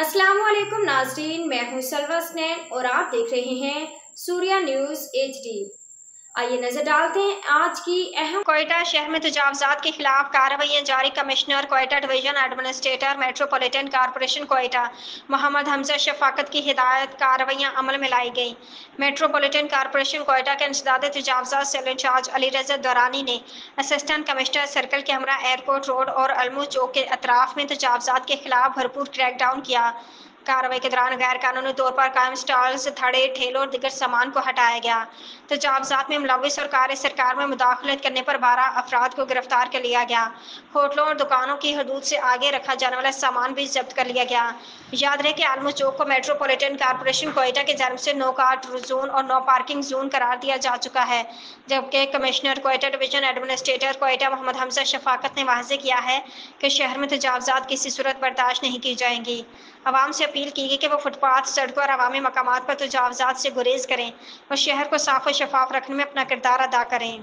अस्सलाम वालेकुम नाज़रीन, मैं हूं सलवा स्नैन और आप देख रहे हैं सूर्या न्यूज़ HD। आइए नजर डालते हैं आज की अहम। कोयटा शहर में तजावजात के खिलाफ कार्रवाइयाँ जारी। Commissioner Quetta division administrator metropolitan corporation Quetta Mohammad Hamza Shafqat की हिदायत कार्रवाइयाँ अमल में लाई गई। मेट्रोपॉलिटन कॉरपोरेशन कोयटा के इंसदाद तजावजात सेल इंचार्ज अली रज़ा दौरानी ने असिस्टेंट कमिश्नर सर्कल के हमरा एयरपोर्ट रोड और अलमू चौक के अतराफ में तजावजात के खिलाफ भरपूर क्रैकडाउन किया। कार्रवाई के दौरान गैर कानूनी तौर पर कायम स्टॉल्स, थड़े, ठेलों और दिगर सामान को हटाया गया। तजावजात में मुलविस और कार्य सरकार में मुदाखलत करने पर 12 अफराद को गिरफ्तार कर लिया गया। होटलों और दुकानों की हदूद से आगे रखा जाने वाला सामान भी जब्त कर लिया गया। याद रहे कि आलमू चौक को मेट्रोपॉलिटन कॉरपोरेशन कोयटा की जानब से नो कार जोन और नो पार्किंग जोन करार दिया जा चुका है, जबकि commissioner Quetta division administrator Quetta Mohammad Hamza Shafqat ने वाज़ेह किया है कि शहर में तजावजात किसी सूरत बर्दाश्त नहीं की जाएंगी। आवाम से अपील की गई कि वो फुटपाथ, सड़कों और अवामी मकामात पर तजावजात से गुरेज करें और शहर को साफ और शफाफ रखने में अपना किरदार अदा करें।